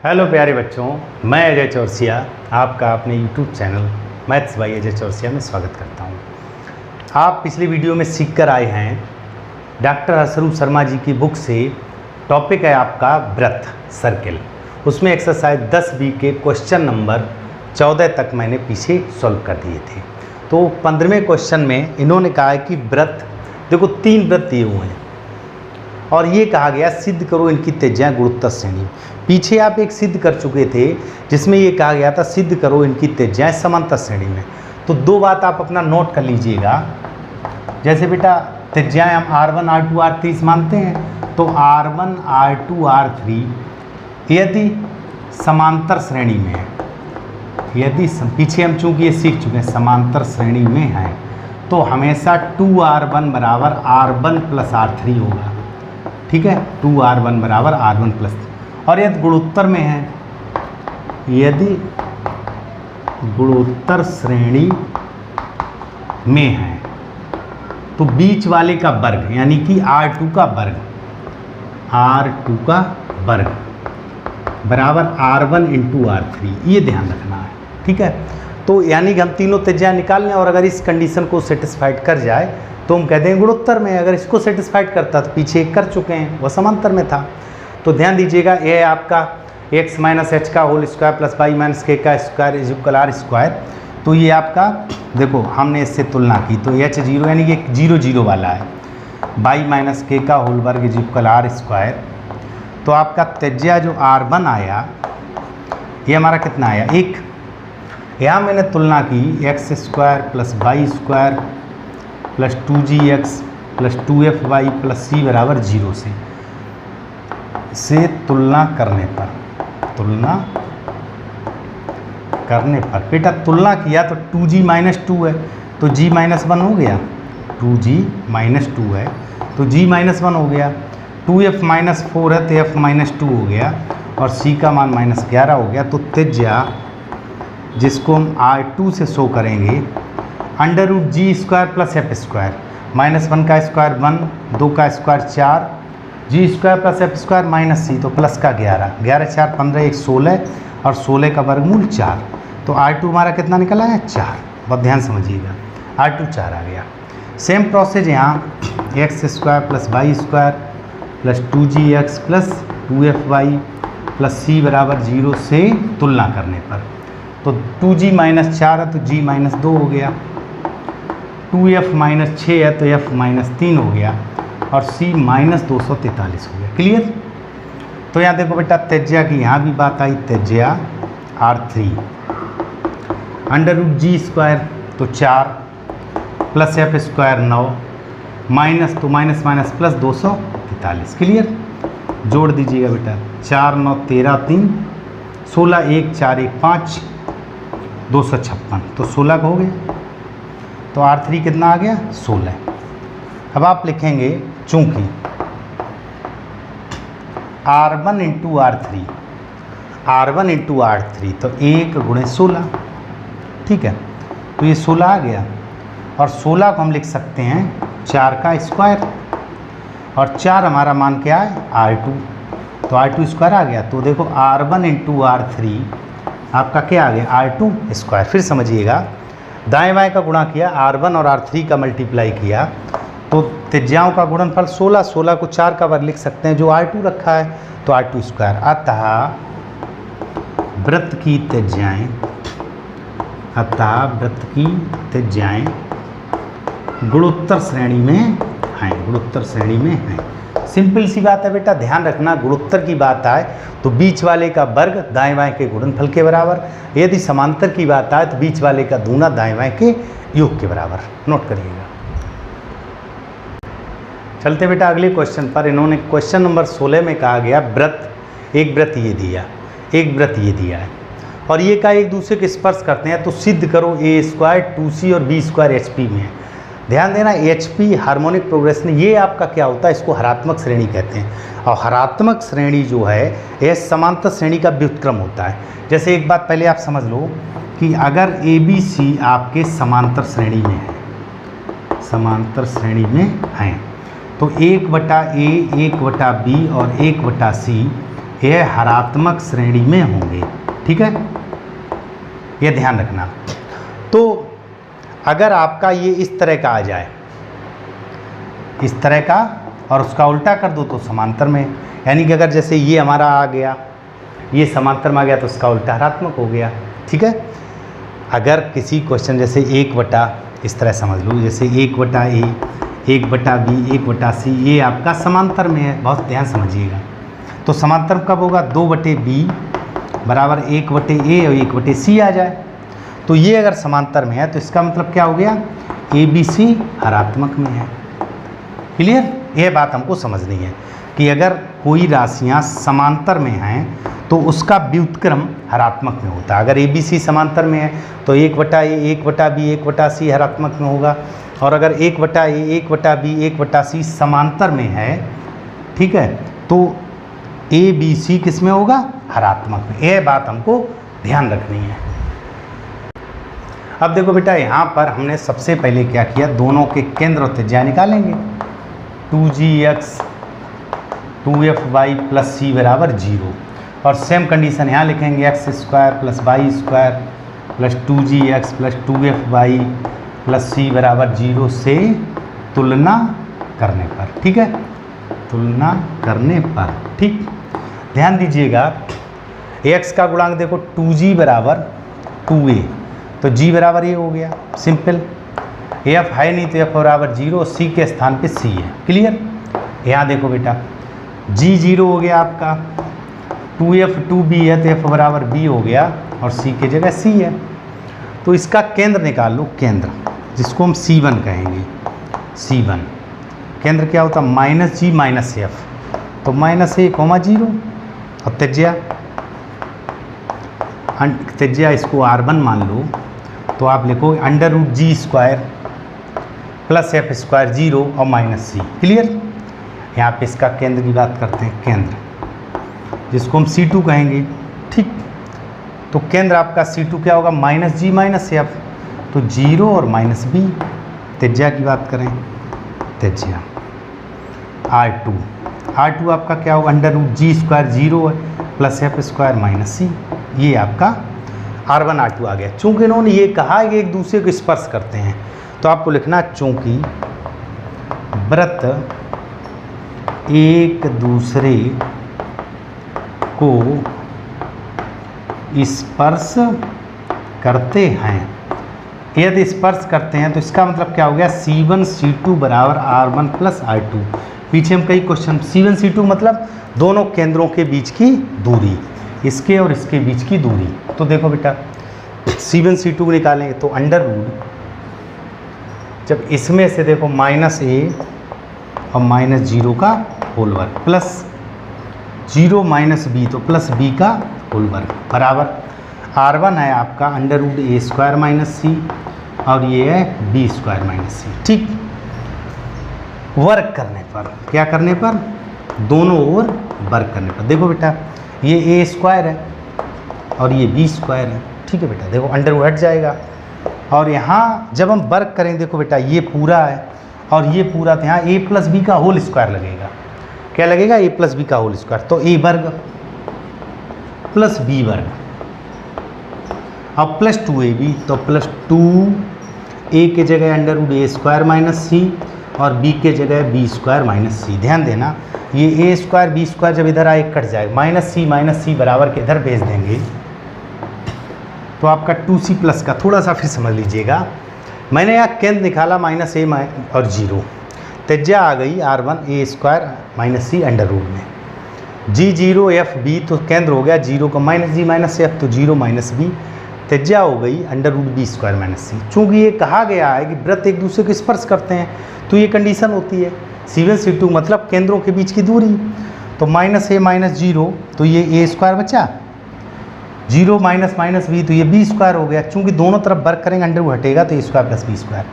Hello प्यारे बच्चों, मैं अजय चौरसिया आपका अपने YouTube channel maths by Ajay Chaurasia में स्वागत करता हूं। आप पिछली वीडियो में सीख कर आए हैं डॉक्टर हर्षरूप शर्मा जी की बुक से। टॉपिक है आपका व्रत सर्किल। उसमें एक्सरसाइज 10B के क्वेश्चन नंबर 14 तक मैंने पीछे सॉल्व कर दिए थे। तो 15वें क्वेश्चन में इन्होंने कहा है कि व्रत, देखो 3 व्रत दिए हुए हैं और ये कहा गया सिद्ध करो इनकी त्रिज्याएं गुणोत्तर श्रेणी। पीछे आप एक सिद्ध कर चुके थे जिसमें ये कहा गया था सिद्ध करो इनकी त्रिज्याएं समांतर श्रेणी में। तो 2 बात आप अपना नोट कर लीजिएगा। जैसे बेटा त्रिज्याएं हम R1 R2 R3 मानते हैं, तो R1 R2 R3 यदि समांतर श्रेणी में है, यदि पीछे हम चूंकि ये सीख चुके हैं समांतर श्रेणी में है, तो हमेशा 2R1 बराबर R1 प्लस R3 होगा। ठीक है, 2R1 बराबर R1 प्लस। और यदि गुणोत्तर में है, यदि गुणोत्तर श्रेणी में है तो बीच वाले का वर्ग यानी कि R2 का वर्ग, R2 का वर्ग बराबर R1 इंटू R3, ये ध्यान रखना है। ठीक है, तो यानी कि हम तीनों त्रिज्याएं निकाल लें और अगर इस कंडीशन को सेटिस्फाइड कर जाए तो हम कहते हैं गुणोत्तर में। अगर इसको सेटिस्फाइड करता तो पीछे एक कर चुके हैं, वह समांतर में था। तो ध्यान दीजिएगा, ये है आपका x माइनस एच का whole square plus Y minus K का square is equal R square. तो ये आपका देखो हमने इससे तुलना की तो h0 यानी कि 0 0 वाला है, वाई माइनस के का होल वर्ग इज इक्वल आर स्क्वायर। तो आपका त्रिज्या जो R1 आया ये हमारा कितना आया 1। यहाँ मैंने तुलना की x square plus Y square plus 2gx plus 2fy plus c बराबर 0 से तुलना करने पर बेटा तुलना किया तो 2g माइनस 2 है तो g माइनस 1 हो गया, 2g माइनस 2 है तो g माइनस 1 हो गया, 2f माइनस 4 है तो f माइनस 2 हो गया और c का मान माइनस 11 हो गया। तो त्रिज्या जिसको हम R2 से शो करेंगे under root g square plus f square, minus 1 का स्क्वायर 1, 2 का square 4, g square plus f square minus c, तो प्लस का 11, 11 4 15 1 16 और 16 का वर्गमूल 4। तो R2 हमारा कितना निकला है 4। बहुत ध्यान समझिएगा, R2 4 आ गया। सेम प्रोसेस यहाँ x square plus Y square plus 2gx plus 2fy plus c बराबर 0 से तुलना करने पर तो 2g माइनस 4 है तो g माइनस 2 हो गया, 2f माइनस 6 है तो f माइनस 3 हो गया और c माइनस 243 हो गया। क्लियर। तो यहाँ देखो बेटा त्रिज्या की यहाँ भी बात आई, त्रिज्या R3 under root g square तो 4 प्लस एफ स्क्वायर 9 माइनस तो माइनस माइनस प्लस 243। क्लियर। जोड़ दीजिएगा बेटा 4 9 13 3 16 1 4 1 5 256 तो 16 का हो गया। तो R3 कितना आ गया 16। अब आप लिखेंगे चूंकि R1 into R3, R1 into R3 तो 1 गुणे 16। ठीक है, तो ये 16 आ गया और 16 को हम लिख सकते हैं 4 का स्क्वायर और 4 हमारा मान क्या है R2, तो R2 स्क्वायर आ गया। तो देखो R1 इंटू R3 आपका क्या आ गया R2 स्क्वायर। फिर समझिएगा, दाएं बाएं का गुणा किया, R1 और R3 का मल्टीप्लाई किया तो त्रिज्याओं का गुणनफल 16, 16 को 4 का वर्ग लिख सकते हैं जो R2 रखा है तो R2 स्क्वायर। अतः वृत्त की त्रिज्याएं गुणोत्तर श्रेणी में हैं, गुणोत्तर श्रेणी में हैं। सिंपल सी बात है बेटा, ध्यान रखना गुणोत्तर की बात आए तो बीच वाले का वर्ग दाएं बाएं के गुणनफल के बराबर, यदि समांतर की बात आए तो बीच वाले का दूना दाएं बाएं के योग के बराबर। नोट करिएगा। चलते बेटा अगले क्वेश्चन पर। इन्होंने क्वेश्चन नंबर 16 में कहा गया व्रत, एक व्रत ये दिया, एक व्रत ये दिया है और ये का एक दूसरे के स्पर्श करते हैं तो सिद्ध करो ए स्क्वायर 2c और b स्क्वायर HP में है। ध्यान देना HP हार्मोनिक प्रोग्रेशन, ये आपका क्या होता है, इसको हरात्मक श्रेणी कहते हैं और हरात्मक श्रेणी जो है यह समांतर श्रेणी का व्युत्क्रम होता है। जैसे एक बात पहले आप समझ लो कि अगर ABC आपके समांतर श्रेणी में है, समांतर श्रेणी में हैं तो 1/A 1/B और 1/C ये हरात्मक श्रेणी में होंगे, ठीक है, ये ध्यान रखना। तो अगर आपका ये इस तरह का आ जाए, इस तरह का, और उसका उल्टा कर दो तो समांतर में, यानी कि अगर जैसे ये हमारा आ गया, ये समांतर में आ गया तो उसका उल्टा हरात्मक हो गया, ठीक है। अगर किसी क्वेश्चन जैसे 1/, इस तरह समझ लो, जैसे 1/a, 1/b, 1/c, ये आपका समांतर में है, बहुत ध्यान समझिएगा। तो समांतर कब होगा? 2/b बराबर 1/a और 1/c आ जाए। तो ये अगर समांतर में है तो इसका मतलब क्या हो गया? ABC हरात्मक में है। क्लियर? यह बात हमको समझनी है कि अगर कोई राशियां समांतर में हैं तो उसका व्युत्क्रम हरात्मक में होता है। अगर ABC समांतर में है तो 1/a, 1/b, 1/c हरात्मक में होगा, और अगर 1/a, 1/b, 1/c समांतर में है, ठीक है, तो ABC किस में होगा? हरात्मक में। यह बात हमको ध्यान रखनी है। अब देखो बेटा, यहाँ पर हमने सबसे पहले क्या किया, दोनों के केंद्र और त्रिज्या निकालेंगे। 2gx 2fy प्लस c बराबर 0, और सेम कंडीशन यहाँ लिखेंगे, x² plus y² plus 2gx plus 2fy plus c बराबर 0 से तुलना करने पर, ठीक है, तुलना करने पर, ठीक। ध्यान दीजिएगा, x का गुणांक देखो 2g बराबर 2a, तो g बराबर ये हो गया, सिंपल। f है नहीं तो f बराबर 0, c के स्थान पे c है। क्लियर? यहाँ देखो बेटा, g 0 हो गया आपका, 2f 2b है तो f बराबर b हो गया, और c के जगह c है। तो इसका केंद्र निकाल लो, केंद्र जिसको हम C1 कहेंगे। C1 केंद्र क्या होता? -g -f, तो -a, 0, और त्रिज्या इसको r1 मान लो, तो आप लिखो √g² प्लस f² 0 और -c। क्लियर? यहाँ पे इसका केंद्र की बात करते हैं, केंद्र जिसको हम C2 कहेंगे, ठीक। तो केंद्र आपका C2 क्या होगा? -g -f, तो 0 और -b। त्रिज्या की बात करें, त्रिज्या R2 आपका क्या होगा? √g² 0 है प्लस f² -c, ये आपका R1 R2 आ गया। चूँकि इन्होंने ये कहा कि एक दूसरे को स्पर्श करते हैं, तो आपको लिखना, चूँकि वृत्त एक दूसरे को स्पर्श करते हैं। यदि स्पर्श करते हैं तो इसका मतलब क्या हो गया? C1 C2 बराबर R1 प्लस R2। पीछे हम कई क्वेश्चन, C1 C2 मतलब दोनों केंद्रों के बीच की दूरी, इसके और इसके बीच की दूरी। तो देखो बेटा, C1 C2 निकालेंगे तो अंडर रूट, जब इसमें से देखो -a और -0 का होल वर्ग प्लस 0 -b, तो प्लस b का होल वर्ग बराबर R1 है आपका √a² -c, और ये है b² -c, ठीक। वर्ग करने पर, क्या करने पर? दोनों ओर वर्ग करने पर। देखो बेटा, ये a² है और ये b² है, ठीक है बेटा। देखो अंडर हट जाएगा, और यहाँ जब हम वर्ग करेंगे, देखो बेटा ये पूरा है और ये पूरा, तो यहाँ a प्लस b का होल स्क्वायर लगेगा। क्या लगेगा? a प्लस b का होल स्क्वायर, तो a वर्ग प्लस b वर्ग और प्लस 2ab, तो प्लस 2a के जगह √a² -c और b के जगह b² -c। ध्यान देना, ये a² b² जब इधर आए कट जाएगा, -c बराबर के इधर भेज देंगे, तो आपका 2c प्लस का, थोड़ा सा फिर समझ लीजिएगा, मैंने यहाँ केंद्र निकाला -a और 0, त्रिज्या आ गई R1 a² -c under root में, g0 fb, तो केंद्र हो गया 0 का -g -f, तो 0 -b, त्रिज्या हो गई √b² -c। चूँकि ये कहा गया है कि वृत्त एक दूसरे को स्पर्श करते हैं, तो ये कंडीशन होती है। C1 C2 मतलब केंद्रों के बीच की दूरी, तो -a -0, तो ये a² बचा, 0 -b, तो ये b² हो गया। चूँकि दोनों तरफ वर्ग करेंगे, अंडर रूट हटेगा, तो a² प्लस b²।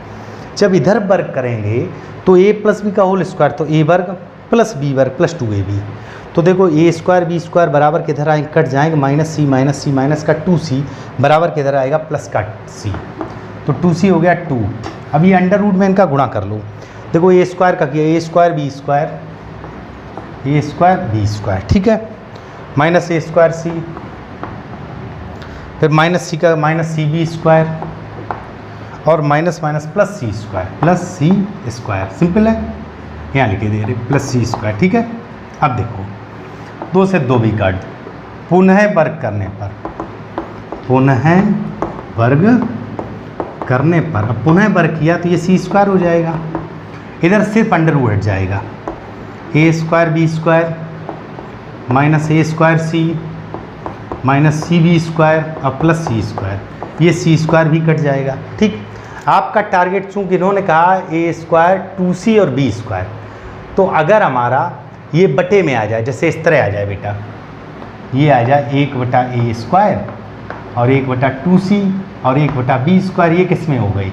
जब इधर वर्ग करेंगे तो a प्लस b का होल स्क्वायर, तो a वर्ग प्लस b वर्ग प्लस 2ab। तो देखो a² b² बराबर के इधर आएंगे, कट जाएंगे, -c माइनस का 2c बराबर के इधर आएगा प्लस का c, तो 2c हो गया 2। अब ये अंडर रूट में इनका गुणा कर लो। देखो a² का किया, a² b², ठीक है, माइनस ए स्क्वायर सी, फिर माइनस सी का माइनस सी बी स्क्वायर, और माइनस माइनस प्लस सी स्क्वायर। सिंपल है, यहाँ लिखे दे रहे प्लस सी स्क्वायर। ठीक है, अब देखो 2 से 2 भी काट, पुनः वर्ग करने पर, अब पुनः वर्ग किया तो ये सी स्क्वायर हो जाएगा, इधर सिर्फ अंडर रूट हट जाएगा, ए स्क्वायर बी स्क्वायर माइनस ए स्क्वायर सी माइनस सी बी स्क्वायर और प्लस सी स्क्वायर, ये सी स्क्वायर भी कट जाएगा। ठीक, आपका टारगेट चूँकि इन्होंने कहा ए स्क्वायर 2c और बी स्क्वायर, तो अगर हमारा ये बटे में आ जाए, जैसे इस तरह आ जाए बेटा, ये आ जाए 1/a स्क्वायर और 1/2c और 1/b स्क्वायर, ये किस में हो गई?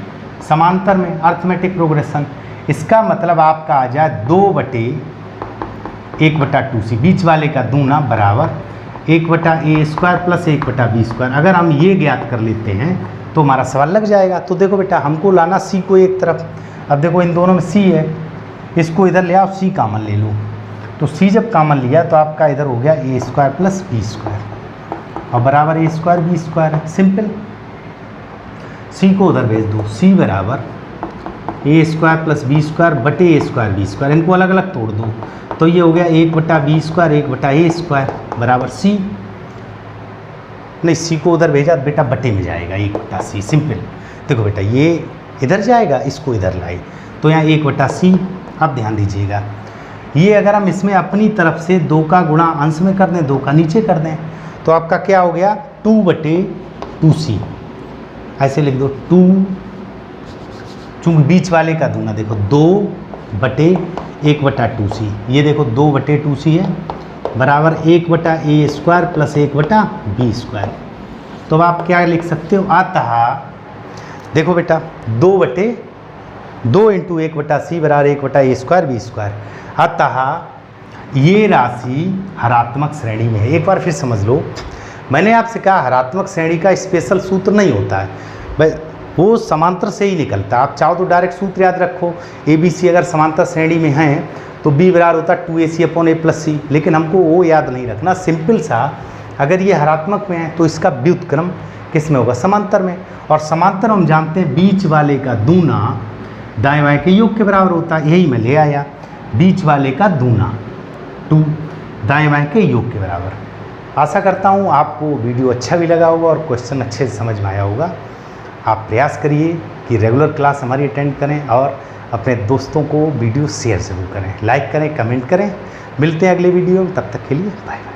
समांतर में, अर्थमेटिक प्रोग्रेशन। इसका मतलब आपका आ जाए 2/1/2c, बीच वाले का दूना बराबर 1/a square plus 1/b square. अगर हम ये ज्ञात कर लेते हैं तो हमारा सवाल लग जाएगा। तो देखो बेटा, हमको लाना c को एक तरफ, अब देखो इन दोनों में c है, इसको इधर ले आओ, c कॉमन ले लो, तो c जब कॉमन लिया तो आपका इधर हो गया a square plus b square और बराबर a स्क्वायर b स्क्वायर है। सिंपल, c को उधर भेज दो, c बराबर a square plus b square बटे a स्क्वायर b स्क्वायर, इनको अलग अलग तोड़ दो तो ये हो गया 1/b स्क्वायर 1/a स्क्वायर बराबर c। नहीं, c को उधर भेजा बेटा, बटे में जाएगा 1/c। सिंपल, देखो बेटा ये इधर जाएगा, इसको इधर लाई तो यहाँ 1/c। अब ध्यान दीजिएगा, ये अगर हम इसमें अपनी तरफ से 2 का गुणा अंश में कर दें, 2 का नीचे कर दें, तो आपका क्या हो गया 2/2c। ऐसे लिख दो 2, चूँकि बीच वाले का दूना देखो 2/1/2c, ये देखो 2/2c है बराबर 1/a square plus 1/b square. तो अब आप क्या लिख सकते हो, अतः देखो बेटा 2/2 इंटू 1/c बराबर 1/a स्क्वायर b स्क्वायर, अतः ये राशि हरात्मक श्रेणी में है। एक बार फिर समझ लो, मैंने आपसे कहा हरात्मक श्रेणी का स्पेशल सूत्र नहीं होता है, भाई वो समांतर से ही निकलता है। आप चाहो तो डायरेक्ट सूत्र याद रखो, ए बी सी अगर समांतर श्रेणी में हैं तो b बराबर होता है 2ac/a प्लस c, लेकिन हमको वो याद नहीं रखना। सिंपल सा, अगर ये हरात्मक में है तो इसका व्युत्क्रम किस में होगा? समांतर में। और समांतर हम जानते हैं बीच वाले का दूना दाएं बाएं के योग के बराबर होता है, यही मैं ले आया, बीच वाले का दूना 2 दाएं बाएं के योग के बराबर। आशा करता हूँ आपको वीडियो अच्छा भी लगा होगा और क्वेश्चन अच्छे से समझ में आया होगा। आप प्रयास करिए कि रेगुलर क्लास हमारी अटेंड करें और अपने दोस्तों को वीडियो शेयर ज़रूर करें, लाइक करें, कमेंट करें। मिलते हैं अगले वीडियो में, तब तक के लिए बाय बाय।